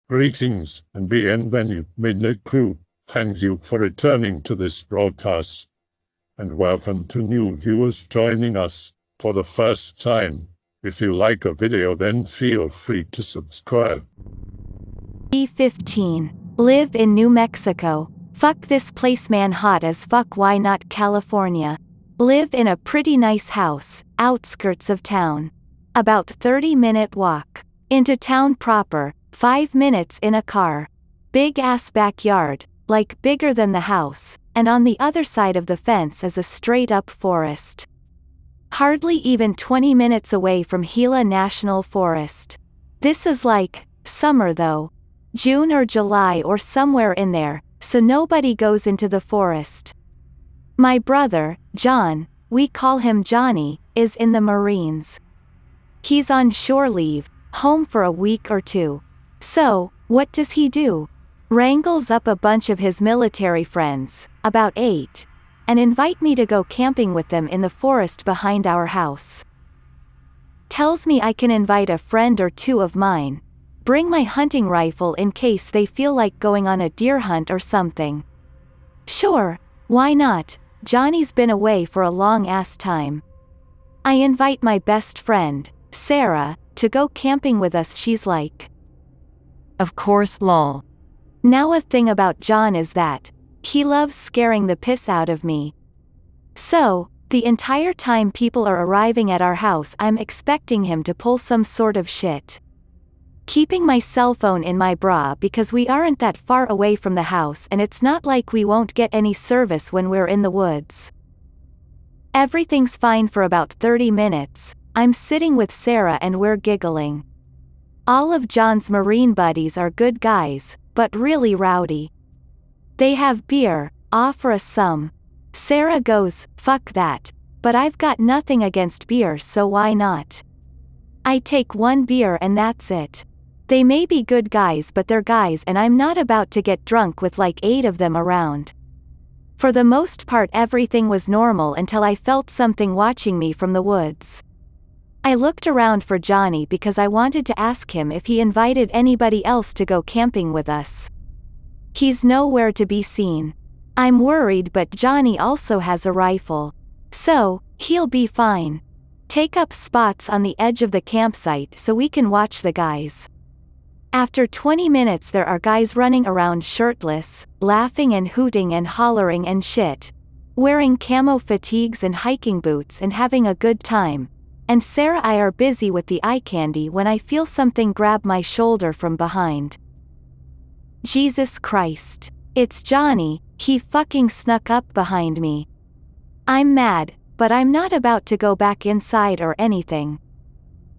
Greetings and bienvenue, midnight crew. Thank you for returning to this broadcast. And welcome to new viewers joining us for the first time. If you like a video, then feel free to subscribe. E15. Live in New Mexico. Fuck this place, man, hot as fuck. Why not California? Live in a pretty nice house, outskirts of town. About 30-minute walk. Into town proper, 5 minutes in a car. Big ass backyard, like bigger than the house, and on the other side of the fence is a straight up forest. Hardly even 20 minutes away from Gila National Forest. This is like summer though. June or July or somewhere in there, so nobody goes into the forest. My brother, John, we call him Johnny, is in the Marines. He's on shore leave, home for a week or two. So, what does he do? Wrangles up a bunch of his military friends, about 8, and invite me to go camping with them in the forest behind our house. Tells me I can invite a friend or two of mine. Bring my hunting rifle in case they feel like going on a deer hunt or something. Sure, why not? Johnny's been away for a long ass time. I invite my best friend, Sarah, to go camping with us. She's like, of course, lol. Now a thing about John is that he loves scaring the piss out of me. So, the entire time people are arriving at our house, I'm expecting him to pull some sort of shit. Keeping my cell phone in my bra because we aren't that far away from the house and it's not like we won't get any service when we're in the woods. Everything's fine for about 30 minutes. I'm sitting with Sarah and we're giggling. All of John's Marine buddies are good guys, but really rowdy. They have beer, offer us some. Sarah goes, fuck that, but I've got nothing against beer, so why not? I take one beer and that's it. They may be good guys, but they're guys and I'm not about to get drunk with like 8 of them around. For the most part everything was normal until I felt something watching me from the woods. I looked around for Johnny because I wanted to ask him if he invited anybody else to go camping with us. He's nowhere to be seen. I'm worried, but Johnny also has a rifle. So, he'll be fine. Take up spots on the edge of the campsite so we can watch the guys. After 20 minutes there are guys running around shirtless, laughing and hooting and hollering and shit. Wearing camo fatigues and hiking boots and having a good time. And Sarah and I are busy with the eye candy when I feel something grab my shoulder from behind. Jesus Christ. It's Johnny, he fucking snuck up behind me. I'm mad, but I'm not about to go back inside or anything.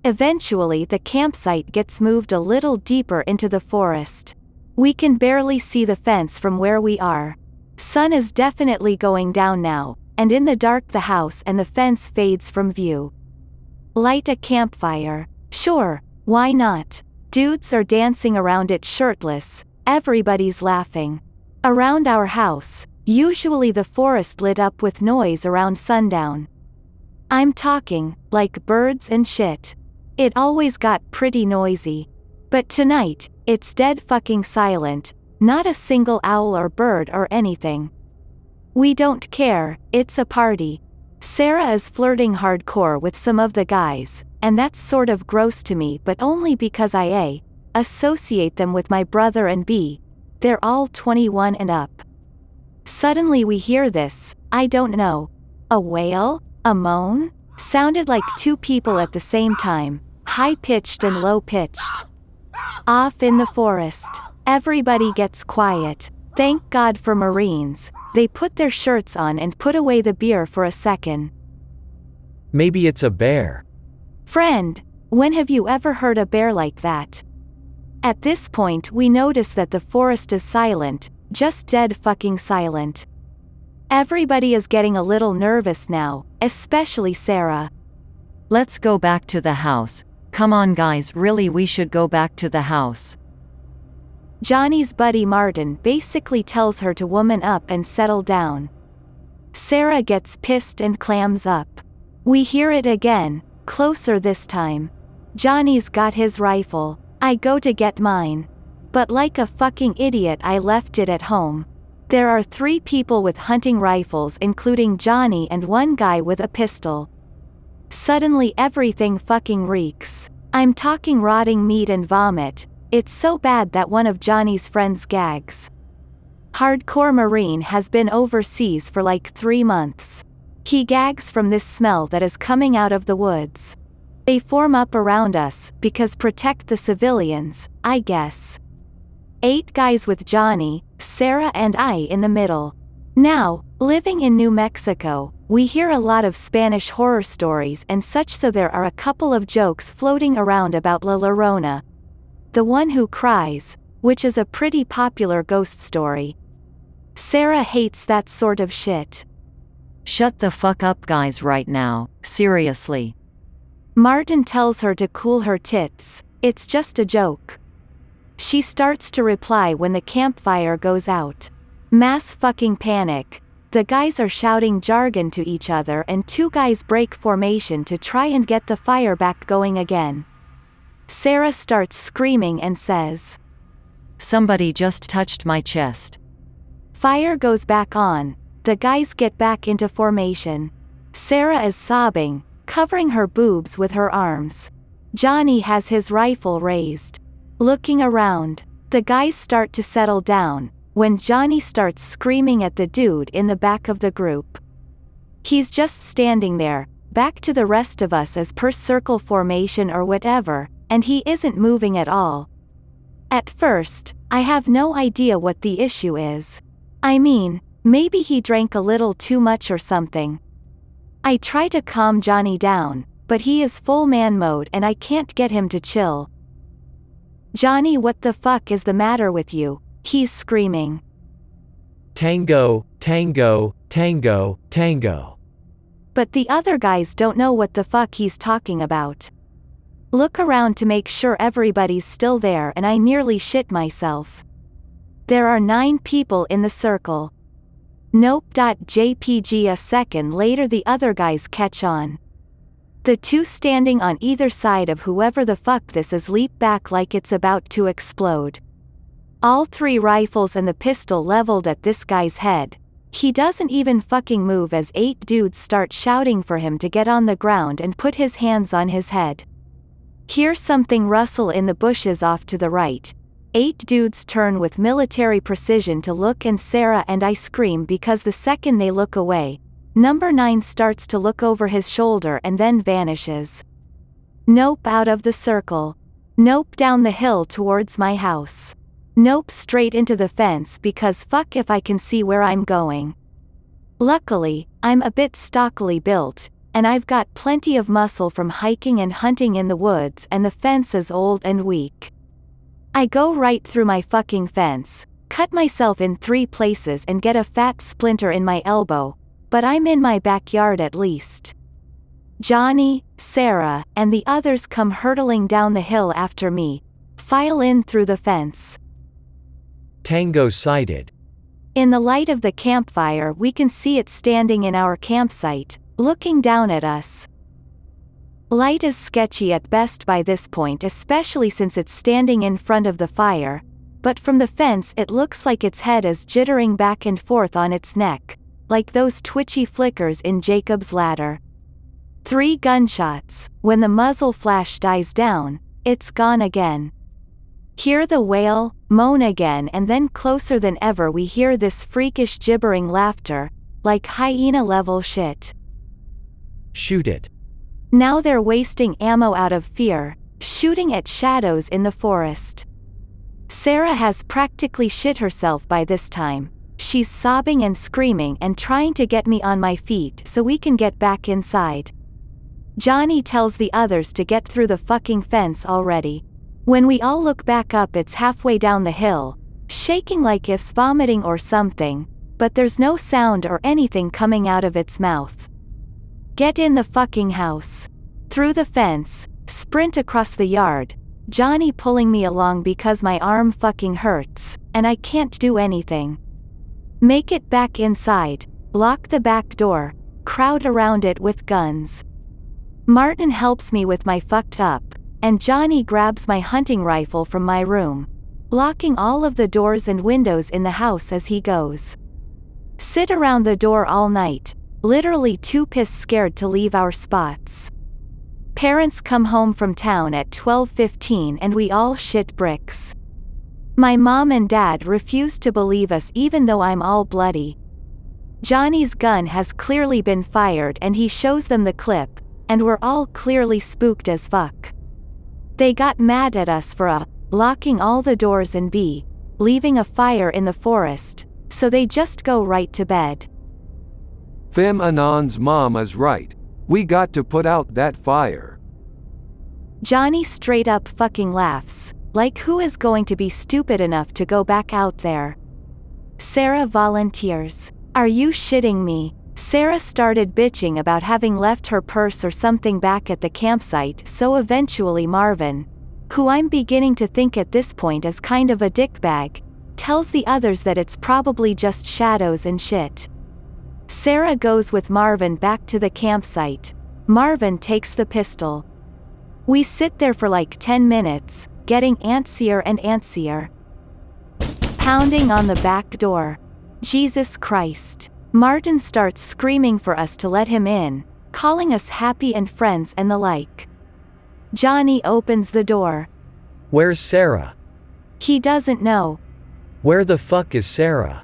Eventually the campsite gets moved a little deeper into the forest. We can barely see the fence from where we are. Sun is definitely going down now, and in the dark the house and the fence fades from view. Light a campfire. Sure, why not? Dudes are dancing around it shirtless, everybody's laughing. Around our house, usually the forest lit up with noise around sundown. I'm talking, like birds and shit. It always got pretty noisy. But tonight, it's dead fucking silent, not a single owl or bird or anything. We don't care, it's a party. Sarah is flirting hardcore with some of the guys, and that's sort of gross to me, but only because I A, associate them with my brother, and B, they're all 21 and up. Suddenly we hear this, I don't know. A wail? A moan? Sounded like 2 people at the same time, high-pitched and low-pitched. Off in the forest. Everybody gets quiet. Thank God for Marines. They put their shirts on and put away the beer for a second. Maybe it's a bear. Friend, when have you ever heard a bear like that? At this point we notice that the forest is silent, just dead fucking silent. Everybody is getting a little nervous now, especially Sarah. Let's go back to the house. Come on guys, really we should go back to the house. Johnny's buddy Martin basically tells her to woman up and settle down. Sarah gets pissed and clams up. We hear it again, closer this time. Johnny's got his rifle. I go to get mine. But like a fucking idiot I left it at home. There are 3 people with hunting rifles including Johnny and 1 guy with a pistol. Suddenly everything fucking reeks. I'm talking rotting meat and vomit. It's so bad that one of Johnny's friends gags. Hardcore Marine has been overseas for like 3 months. He gags from this smell that is coming out of the woods. They form up around us, because protect the civilians, I guess. 8 guys with Johnny, Sarah and I in the middle. Now, living in New Mexico, we hear a lot of Spanish horror stories and such, so there are a couple of jokes floating around about La Llorona, the one who cries, which is a pretty popular ghost story. Sarah hates that sort of shit. Shut the fuck up, guys, right now, seriously. Martin tells her to cool her tits, it's just a joke. She starts to reply when the campfire goes out. Mass fucking panic. The guys are shouting jargon to each other and 2 guys break formation to try and get the fire back going again. Sarah starts screaming and says, "Somebody just touched my chest." Fire goes back on. The guys get back into formation. Sarah is sobbing, covering her boobs with her arms. Johnny has his rifle raised. Looking around, the guys start to settle down, when Johnny starts screaming at the dude in the back of the group. He's just standing there, back to the rest of us as per circle formation or whatever, and he isn't moving at all. At first, I have no idea what the issue is. I mean, maybe he drank a little too much or something. I try to calm Johnny down, but he is full man mode and I can't get him to chill. "Johnny, what the fuck is the matter with you?" he's screaming. Tango, tango, tango, tango. But the other guys don't know what the fuck he's talking about. Look around to make sure everybody's still there and I nearly shit myself. There are 9 people in the circle. Nope.jpg. A second later the other guys catch on. The 2 standing on either side of whoever the fuck this is leap back like it's about to explode. All 3 rifles and the pistol leveled at this guy's head. He doesn't even fucking move as 8 dudes start shouting for him to get on the ground and put his hands on his head. Hear something rustle in the bushes off to the right. 8 dudes turn with military precision to look and Sarah and I scream because the second they look away, number 9 starts to look over his shoulder and then vanishes. Nope, out of the circle. Nope, down the hill towards my house. Nope, straight into the fence because fuck if I can see where I'm going. Luckily, I'm a bit stockily built, and I've got plenty of muscle from hiking and hunting in the woods and the fence is old and weak. I go right through my fucking fence, cut myself in 3 places and get a fat splinter in my elbow, but I'm in my backyard at least. Johnny, Sarah, and the others come hurtling down the hill after me, file in through the fence. Tango sighted. In the light of the campfire we can see it standing in our campsite, looking down at us. Light is sketchy at best by this point, especially since it's standing in front of the fire, but from the fence it looks like its head is jittering back and forth on its neck, like those twitchy flickers in Jacob's ladder. 3 gunshots, when the muzzle flash dies down, it's gone again. Hear the wail, moan again, and then closer than ever we hear this freakish gibbering laughter, like hyena-level shit. Shoot it. Now they're wasting ammo out of fear, shooting at shadows in the forest. Sarah has practically shit herself by this time. She's sobbing and screaming and trying to get me on my feet so we can get back inside. Johnny tells the others to get through the fucking fence already. When we all look back up, it's halfway down the hill, shaking like it's vomiting or something, but there's no sound or anything coming out of its mouth. Get in the fucking house. Through the fence, sprint across the yard, Johnny pulling me along because my arm fucking hurts, and I can't do anything. Make it back inside, lock the back door, crowd around it with guns. Martin helps me with my fucked up, and Johnny grabs my hunting rifle from my room. locking all of the doors and windows in the house as he goes. Sit around the door all night, literally too pissed scared to leave our spots. Parents come home from town at 12:15 and we all shit bricks. My mom and dad refuse to believe us even though I'm all bloody. Johnny's gun has clearly been fired and he shows them the clip, and we're all clearly spooked as fuck. They got mad at us for locking all the doors and leaving a fire in the forest, so they just go right to bed. Fem Anon's mom is right. We got to put out that fire. Johnny straight up fucking laughs, like who is going to be stupid enough to go back out there? Sarah volunteers. Are you shitting me? Sarah started bitching about having left her purse or something back at the campsite, so eventually Marvin, who I'm beginning to think at this point is kind of a dickbag, tells the others that it's probably just shadows and shit. Sarah goes with Marvin back to the campsite. Marvin takes the pistol. We sit there for like 10 minutes, getting antsier and antsier. Pounding on the back door. Jesus Christ. Martin starts screaming for us to let him in, calling us happy and friends and the like. Johnny opens the door. Where's Sarah? He doesn't know. Where the fuck is Sarah?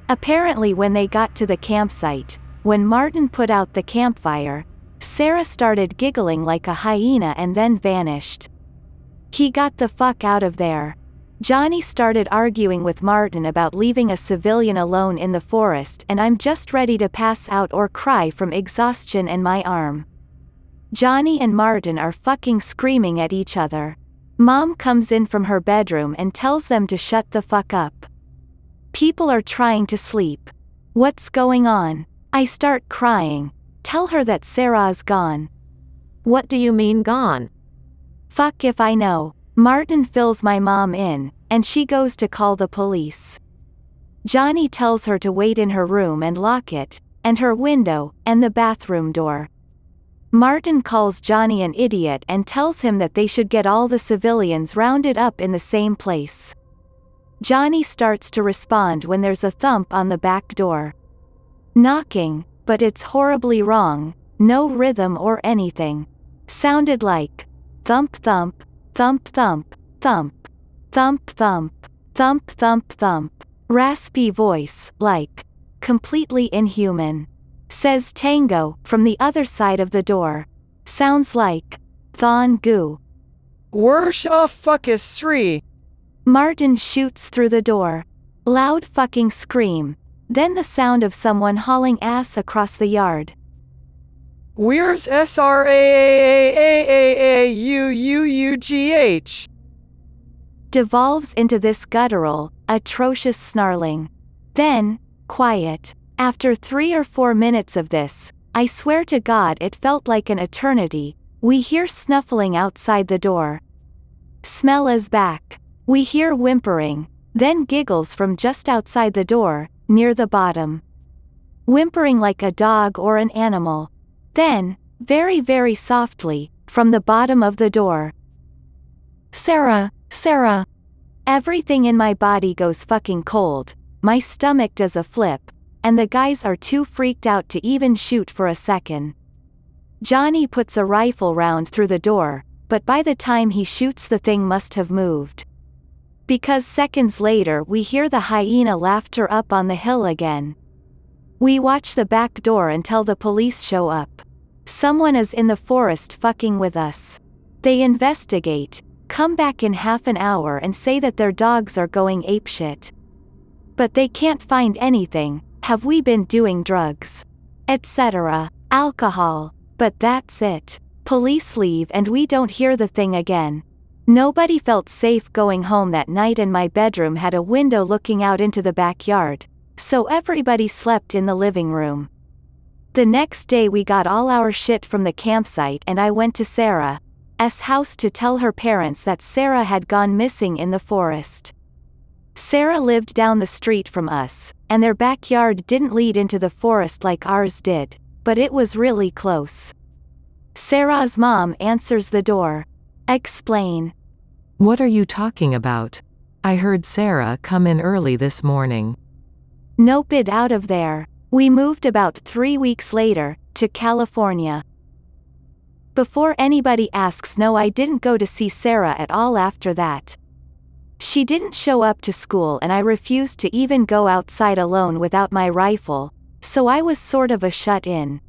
Apparently when they got to the campsite, when Martin put out the campfire, Sarah started giggling like a hyena and then vanished. He got the fuck out of there. Johnny started arguing with Martin about leaving a civilian alone in the forest, and I'm just ready to pass out or cry from exhaustion and my arm. Johnny and Martin are fucking screaming at each other. Mom comes in from her bedroom and tells them to shut the fuck up. People are trying to sleep. What's going on? I start crying. Tell her that Sarah's gone. What do you mean gone? Fuck if I know. Martin fills my mom in, and she goes to call the police. Johnny tells her to wait in her room and lock it, and her window, and the bathroom door. Martin calls Johnny an idiot and tells him that they should get all the civilians rounded up in the same place. Johnny starts to respond when there's a thump on the back door. Knocking, but it's horribly wrong, no rhythm or anything. Sounded like thump thump, thump thump, thump, thump thump, thump thump thump. Raspy voice, like completely inhuman. Says Tango, from the other side of the door. Sounds like Thon Goo. Where's fucking 3? Martin shoots through the door. Loud fucking scream. Then the sound of someone hauling ass across the yard. Where's SRAAAAAUUUGH? Devolves into this guttural, atrocious snarling. Then, quiet. After 3 or 4 minutes of this, I swear to God it felt like an eternity, we hear snuffling outside the door. Smell is back. We hear whimpering, then giggles from just outside the door, near the bottom. Whimpering like a dog or an animal. Then, very very softly, from the bottom of the door. Sarah, Sarah. Everything in my body goes fucking cold, my stomach does a flip, and the guys are too freaked out to even shoot for a second. Johnny puts a rifle round through the door, but by the time he shoots the thing must have moved. Because seconds later we hear the hyena laughter up on the hill again. We watch the back door until the police show up. Someone is in the forest fucking with us. They investigate, come back in half an hour and say that their dogs are going apeshit. But they can't find anything, have we been doing drugs? Etc. Alcohol. But that's it. Police leave and we don't hear the thing again. Nobody felt safe going home that night and my bedroom had a window looking out into the backyard, so everybody slept in the living room. The next day we got all our shit from the campsite and I went to Sarah's house to tell her parents that Sarah had gone missing in the forest. Sarah lived down the street from us, and their backyard didn't lead into the forest like ours did, but it was really close. Sarah's mom answers the door. Explain. What are you talking about? I heard Sarah come in early this morning. Nope, it out of there. We moved about 3 weeks later, to California. Before anybody asks, no, I didn't go to see Sarah at all after that. She didn't show up to school and I refused to even go outside alone without my rifle, so I was sort of a shut-in.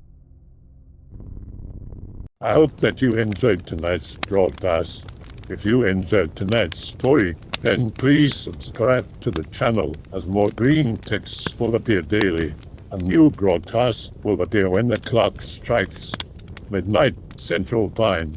I hope that you enjoyed tonight's broadcast. If you enjoyed tonight's story, then please subscribe to the channel as more Greentext will appear daily. A new broadcast will appear when the clock strikes midnight Central Time.